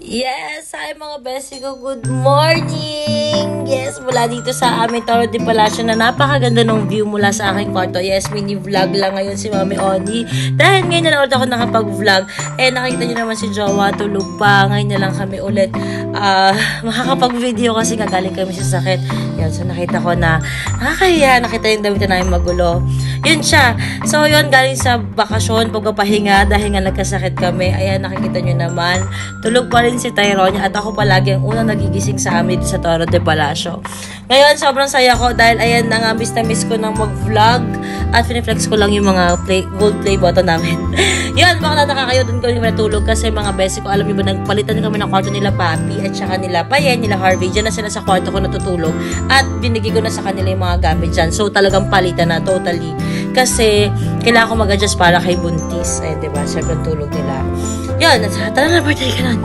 Yes! Hi mga bestie ko, good morning! Yes, mula dito sa aming Toro de Palacio na napakaganda ng view mula sa aking kwarto. Yes, mini vlog lang ngayon si Mami Oni. Dahil ngayon na lang ulit ako nakapag-vlog. Nakita niyo naman si Jowa, tulog pa. Ngayon na lang kami ulit makakapag-video kasi gagaling kami sa sakit. Yan, so nakita ko na nakakahiya, nakita yung damit na namin magulo. Yun siya. So yun, galing sa bakasyon, pagpapahinga dahil nga nagkasakit kami. Ayan, nakikita nyo naman. Tulog pa rin si Tyrone at ako palagi ang unang nagigising sa amin dito sa Toro de Palacio. Ngayon, sobrang saya ko dahil ayan na nga, miss na miss ko ng mag-vlog at piniflex ko lang yung mga gold play button namin. Yun, baka nataka kayo dun ko yung natulog kasi mga besi ko, alam niyo ba, nagpalitan kami ng kwarto nila Papi at saka nila Payen, nila Harvey. Diyan na sila sa kwarto ko natutulog at binigay ko na sa kanila yung mga gamit dyan. So, talagang palitan na totally. Kasi, kailangan ko mag-adjust para kay Buntis. Ay, diba? Siyempre, tulog nila. Yun, tara na, birthday ka nun.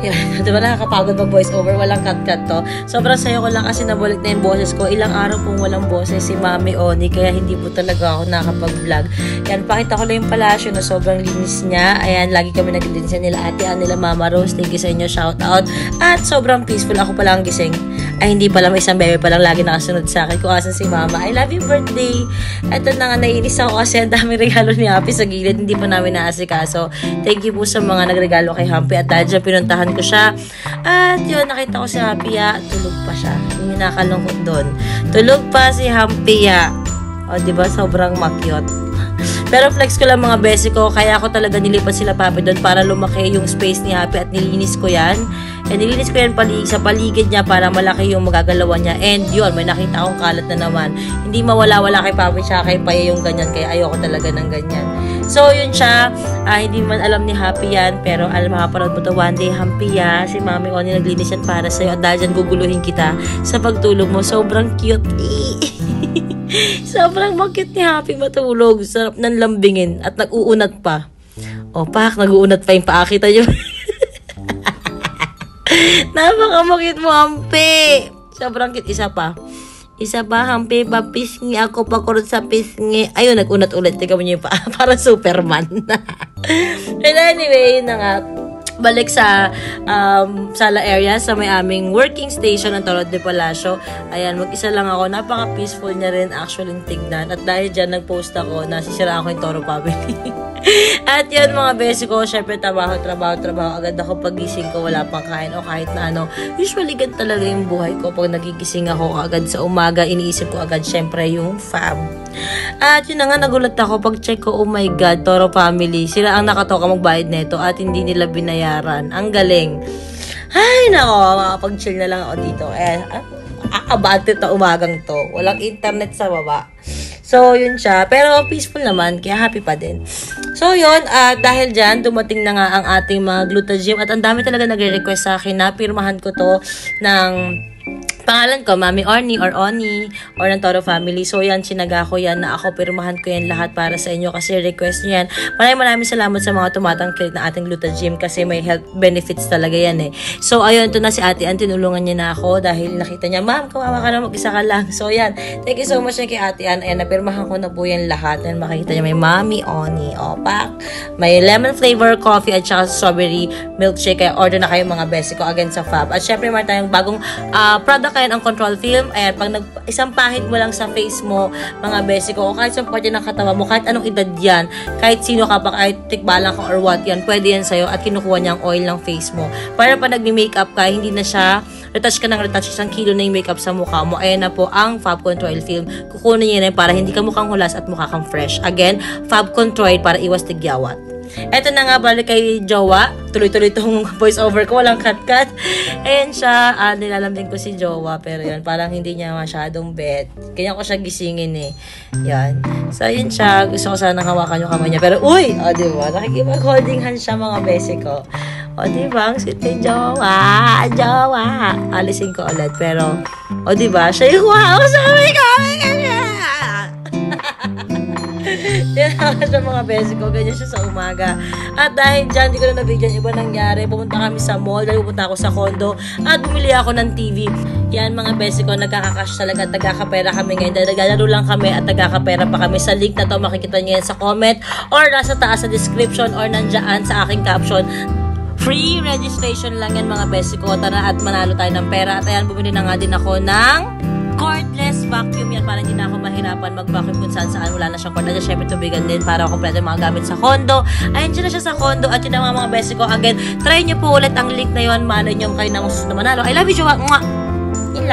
Yan, diba nakakapagod mag voice over, walang cut-cut to. Sobrang sayo ko lang kasi nabalik na yung boses ko. Ilang araw pong walang boses si Mami Oni, kaya hindi po talaga ako nakapag-vlog. Yan, pakita ko lang yung palasyo na sobrang linis niya. Ayan, lagi kami naglilinis nila Ate Ann, nila Mama Rose. Thank you sa inyo, shout out. At sobrang peaceful, ako palang gising. Ay, hindi pala, may isang bebe palang lagi nakasunod sa akin kung asan si Mama. I love you, birthday. Eto na nga, naiinis ako kasi ang daming regalo ni Happy sa gilid. Hindi pa namin naasikaso. Thank you po sa mga nagregalo kay Happy at dahil dyan pinuntahan ko siya. At yun, nakita ko si Happy ya, tulog pa siya. Yung nakalungkot doon. Tulog pa si Happy ya. O, diba? Sobrang makyot. Pero flex ko lang mga besi ko, kaya ako talaga nilipat sila Papi doon para lumaki yung space ni Happy at nilinis ko yan. Nilinis ko yan sa paligid niya para malaki yung magagalawan niya. And yun, may nakita akong kalat na naman. Hindi mawala-wala kay Papi siya, kay Paye yung ganyan, kaya ayoko talaga ng ganyan. So, yun siya. Hindi man alam ni Happy yan, pero makapanood mo to one day, Happy ya. Si Mami Oni naglinis yan para sa'yo at dahil dyan guguluhin kita sa pagtulog mo. Sobrang cute. Sobrang cute ni Happy matulog. Sarap ng lambingin at nag-uunat pa. O, pak, nag-uunat pa yung paa. Kita nyo. Napakamakit mo, Happy. Sobrang cute. Isa pa, Happy, papisngi ako pa kurot sa pisngi. Ayun, nag-unat ulit. Tingnan mo nyo yung paa. Para Superman. And anyway, yun na nga. Balik sa sala area sa may aming working station ng Toro de Palacio. Ayan, mag-isa lang ako. Napaka-peaceful niya rin actually tignan. At dahil dyan nag-post ako, nasisira ako yung Toro family. At yun mga besi ko, syempre trabaho. Agad ako pagising ko, wala pang kain o kahit na ano. Usually ganun talaga yung buhay ko. Pag nagigising ako agad sa umaga, iniisip ko agad syempre yung fab. At yun na nga, nagulat ako pag check ko, oh my God, Toro family. Sila ang nakatoka magbayad neto at hindi nila binayaran. Ang galing. Ay, nako, makapag-chill na lang ako dito. Abante to umagang to. Walang internet sa baba. So, yun siya. Pero peaceful naman, kaya happy pa din. So, yun. Dahil dyan, dumating na nga ang ating mga Glutagym. At ang dami talaga nagre-request sa akin na pirmahan ko to ng pangalan ko, Mami Orni or Oni or ng Toro family. So yan, sinaga ko yan na ako pirmahan ko yan lahat para sa inyo kasi request nyo yan. Maraming salamat sa mga tumatangkilik na ating Glutagym kasi may health benefits talaga yan eh. So ayun, ito na si Ate Ann, tinulungan niya na ako dahil nakita niya, Ma'am, kawawa ka na, mag-isa ka lang. So yan, thank you so much kay Ate Ann. Ayan, napirmahan ko na po yan lahat. Ayan, makikita niya may Mami Oni. Opak, may lemon flavor coffee at saka strawberry milkshake. Kaya order na kayo mga besi ko again sa Fab. At syempre, may tayong bagong product kayo ang control film. Ayan, pag isang pahid mo lang sa face mo, mga besi ko, o kahit sa parte ng katawan mo, kahit anong edad yan, kahit sino ka pa, kahit tikbalang ka or what yan, pwede yan sa'yo at kinukuha niya ang oil ng face mo. Para pa nagmi-makeup ka, hindi na siya, retouch ka ng retouch, 1 kilo na yung makeup sa mukha mo. Ayan na po ang Fab Control Film. Kukunin niya na para hindi ka mukhang hulas at mukha kang fresh. Again, Fab Control para iwas tigyawat. Eto na nga, balik kay Jowa. Tuloy-tuloy itong voice over ko. Walang cut-cut. Ayan siya. Nilalambing ko si Jowa. Pero yun, parang hindi niya masyadong bet. Kanya ko siya gisingin eh. Yan. So, yun siya. Gusto ko sana hawakan yung kamay niya. Pero, uy! O, diba? Nakikipag-holding hand siya mga besi ko. O, diba? Ang sweet ni Jowa. Jowa. Alisin ko ulit. Pero, o, diba? Siya yung wow! Sabi ko! Yan ako sa mga besi ko. Ganyan siya sa umaga. At dahil dyan, hindi ko na nabigyan iba nangyari. Pumunta kami sa mall. Dahil pumunta ako sa condo. At bumili ako ng TV. Yan mga besi ko. Nagkakakash talaga. Tagakapera kami ngayon. Dahil naglalaro lang kami at tagakapera pa kami. Sa link na to makikita nyo yan sa comment. Or nasa taas sa description. Or nandyan sa aking caption. Free registration lang yan mga besi ko. Tara at manalo tayo ng pera. At ayan, bumili na nga din ako ng cordless vacuum yan para hindi na ako mahirapan mag-vacuum kung saan wala na siyang cord. At syempre tubigan din para kompleto yung mga gamit sa condo. Ayan, dyan na siya sa condo. At yun na mga besi ko. Again, try nyo po ulit ang link na yun. Maano nyo kayo na susunod na manalo. I love you, Jowa. Mwah! Yun lang.